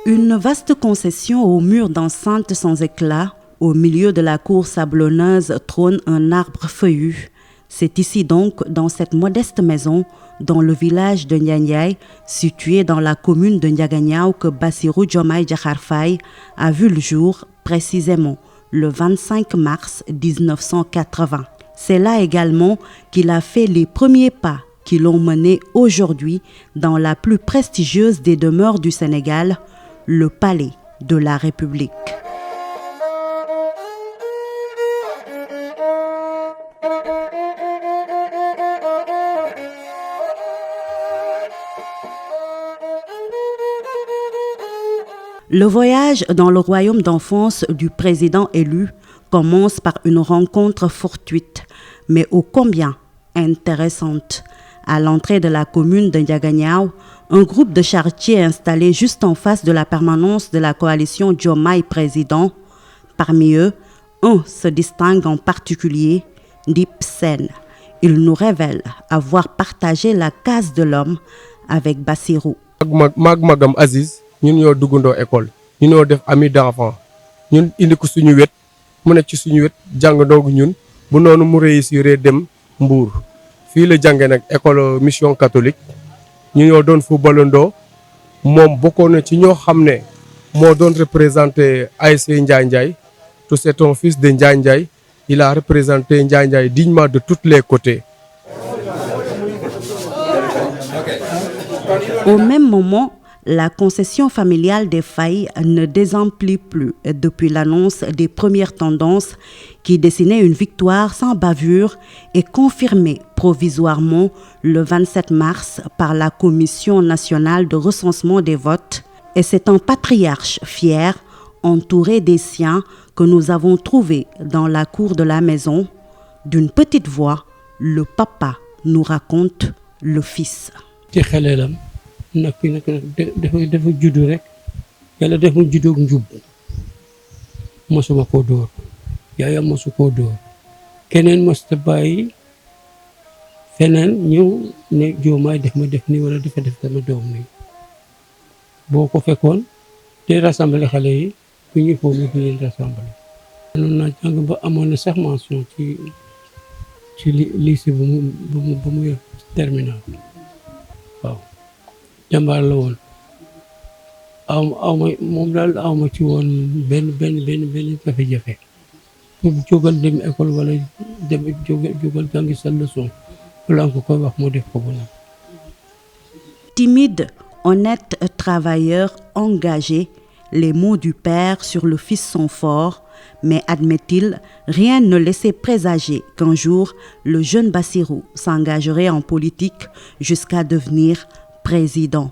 Une vaste concession aux murs d'enceinte sans éclat, au milieu de la cour sablonneuse trône un arbre feuillu. C'est ici donc, dans cette modeste maison, dans le village de Ndiandiaye, situé dans la commune de Ndiaganiao, que Bassirou Diomaye Diakhar Faye a vu le jour, précisément le 25 mars 1980. C'est là également qu'il a fait les premiers pas qui l'ont mené aujourd'hui dans la plus prestigieuse des demeures du Sénégal, le Palais de la République. Le voyage dans le royaume d'enfance du président élu commence par une rencontre fortuite, mais ô combien intéressante. À l'entrée de la commune de Ndiaganiao, un groupe de charretiers installé juste en face de la permanence de la coalition Diomaye Président. Parmi eux, un se distingue en particulier, Dip Sen. Il nous révèle avoir partagé la case de l'homme avec Bassirou. Magam Aziz, ñun ñoo duggandoo école ñu ñoo def ami d'enfant ñun indi ko suñu wet mu nekk ci suñu wet jàngandoo ñun bu noonu mu réussir dem Mbour fii la jàngee nag école mission catholique ñu ñoo doon footballandoo moom bokkoon na ci ñoo xam ne moo doon représenté ASC Ndiaye Ndiaye. Tout c'est un fils de Ndiaye Ndiaye. Il a représenté Ndiaye Ndiaye dignement de tous les côtés. Au même moment, la concession familiale des Faye ne désemplit plus depuis l'annonce des premières tendances qui dessinaient une victoire sans bavure et confirmée provisoirement le 27 mars par la Commission nationale de recensement des votes. Et c'est un patriarche fier, entouré des siens, que nous avons trouvé dans la cour de la maison. D'une petite voix, le papa nous raconte le fils. nag fi nag dafa juddu rek yàlla def mu juddoog njub mosuma koo dóor yaayam mosu koo dóor keneen mosta bàyyi feneen ñëw ne Diomaye def ma def nii wala dafa def sama doom nii boo ko fekkoon te rassemblé xale yi bu ñuy foofu ñu leen rassemblé noonu naa jàng ba amoon na sax mention ci lycée bu mu terminal waaw jàmbaar la woon aw ma moom daal aw ma ci woon benn jafe-jafe pour jógal dem école wala dem jógal jàngi sa leçon wala nga koy wax moo def ko bu nag. Timide, honnête travailleur, engagé, les mots du père sur le fils sont forts, mais admet-il, rien ne laissait présager qu'un jour, le jeune Bassirou s'engagerait en politique jusqu'à devenir président.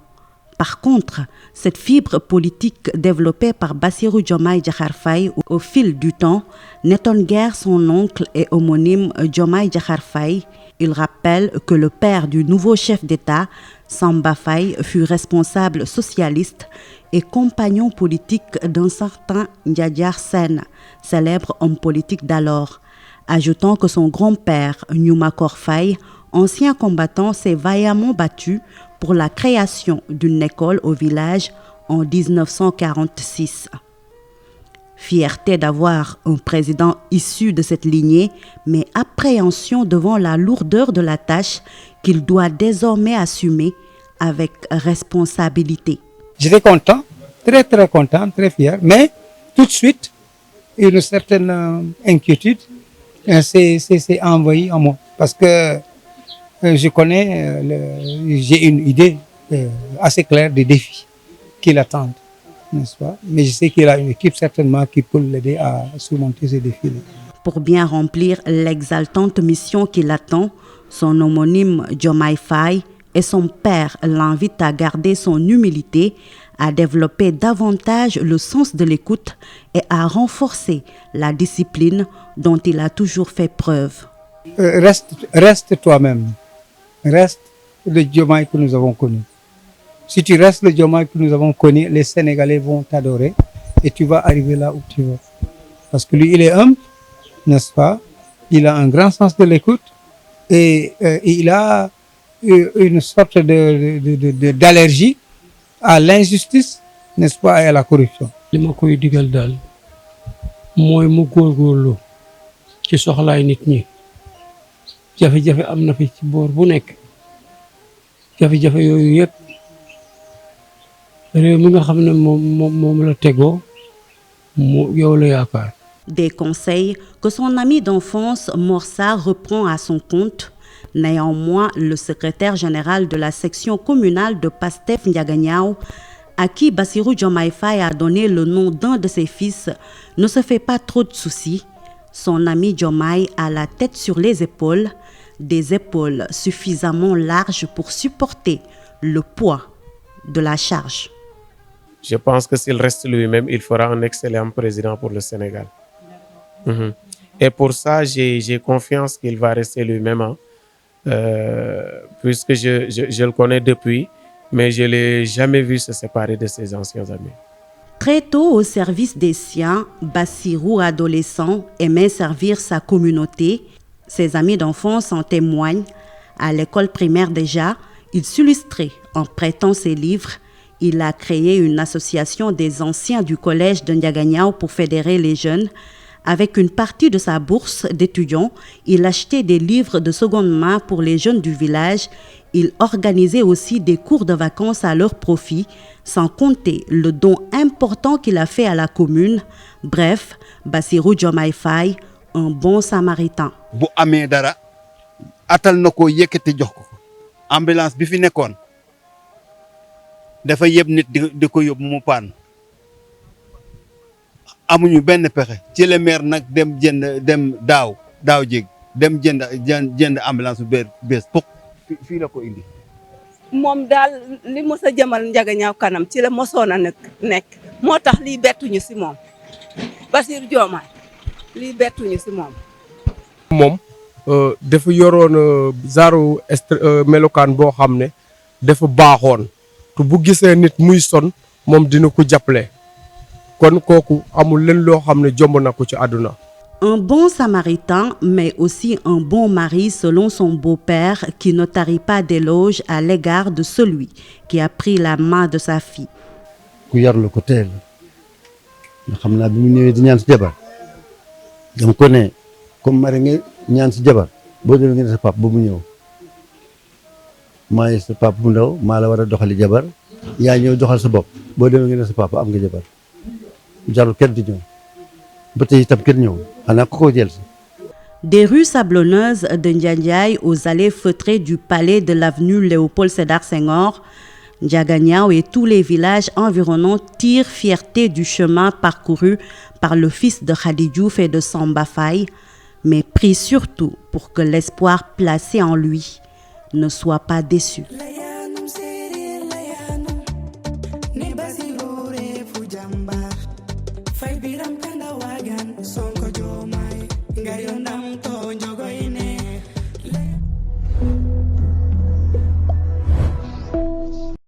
Par contre, cette fibre politique développée par Bassirou Diomaye Diakhar Faye au fil du temps n'étonne guère son oncle et homonyme Diomaye Diakhar Faye. Il rappelle que le père du nouveau chef d'État, Samba Faye, fut responsable socialiste et compagnon politique d'un certain Ndiadiar Sène, célèbre homme politique d'alors, ajoutant que son grand-père, Newmakor Faye, ancien combattant, s'est vaillamment battu pour la création d'une école au village en 1946. Fierté d'avoir un président issu de cette lignée, mais appréhension devant la lourdeur de la tâche qu'il doit désormais assumer avec responsabilité. J'étais content, très content, très fier, mais tout de suite, une certaine inquiétude s'est envahie en moi. Parce que je connais, j'ai une idée assez claire des défis qui l'attendent, n'est-ce pas? Mais je sais qu'il a une équipe certainement qui peut l'aider à surmonter ces défis-là. Pour bien remplir l'exaltante mission qui l'attend, son homonyme Diomaye Faye et son père l'invitent à garder son humilité, à développer davantage le sens de l'écoute et à renforcer la discipline dont il a toujours fait preuve. Reste toi-même. Reste le Diomaye que nous avons connu. Si tu restes le Diomaye que nous avons connu, les Sénégalais vont t'adorer et tu vas arriver là où tu veux. Parce que lui, il est humble, n'est-ce pas? Il a un grand sens de l'écoute et il a une sorte d'allergie à l'injustice, n'est-ce pas, et à la corruption. li ma koy digal daal mooy mu góorgóorlu ci soxlaay nit ñi jafe-jafe am na fi ci boor bu nekk jafe-jafe yooyu yëpp réew mi nga xam ne moom la tegoo mu yow la yaakaar. Des conseils que son ami d'enfance Morsa reprend à son compte. Néanmoins, le secrétaire général de la section communale de Pastef Ndiaganiao, à qui Bassirou Diomaye Faye a donné le nom d'un de ses fils, ne se fait pas trop de soucis. Son ami Diomaye a la tête sur les épaules, des épaules suffisamment larges pour supporter le poids de la charge. Je pense que s'il reste lui-même, il fera un excellent président pour le Sénégal. Et pour ça, j'ai confiance qu'il va rester lui-même, hein, puisque je le connais depuis, mais je ne l'ai jamais vu se séparer de ses anciens amis. Très tôt au service des siens, Bassirou, adolescent, aimait servir sa communauté. Ses amis d'enfance en témoignent. À l'école primaire déjà, il s'illustrait en prêtant ses livres. Il a créé une association des anciens du collège de Ndiaganiao pour fédérer les jeunes. Avec une partie de sa bourse d'étudiant, il achetait des livres de seconde main pour les jeunes du village. Il organisait aussi des cours de vacances à leur profit, sans compter le don important qu'il a fait à la commune. Bref, Bassirou Diomaye Faye, un bon samaritain. Bu amee dara atal na ko yëkkati jox ko ambulance bi fi nekkoon dafa yeb nit di ko yóbbu mu paan amuñu benn pexe ci le maire nag dem daaw jéeg dem jënd ambulance bu bees pour fii la ko indi. moom daal li mos a jëmal Ndiaganiao kanam ci la mosoon a nekk moo tax lii bettuñu si moom Bassirou Diomaye lii bettuñu si moom. moom dafa yoroon zaaru melokaan boo xam ne dafa baaxoon te bu gisee nit muy son moom dina ko jàppale kon kooku amul leen loo xam ne jomb na ko ci àdduna. Un bon samaritain, mais aussi un bon mari selon son beau-père qui ne tarit pas d'éloges à l'égard de celui qui a pris la main de sa fille. ku yar la ko teel nga xam naa bi mu ñëwee di ñaan si jabar dama ko ne comme mari nga ñaan si jabar boo demee nga ne sa pap ba mu ñëw maay sa pap bu ndaw maa la war a doxali jabar yaa ñëw doxal sa bopp boo demee nga ne sa papa am nga jabar jarul kenn di ñëw ba tey itam kenn ñëw xanaa ko ko jël si. Des rues sablonneuses de Ndiandiaye aux allées feutrées du palais de l'avenue Léopold Sédar Senghor, Ndiaganiao et tous les villages environnants tirent fierté du chemin parcouru par le fils de Khady Diouf et de Samba Faye, mais prient surtout pour que l'espoir placé en lui ne soit pas déçu. Fay biram kanda wagan sonko jomai ngayon dam to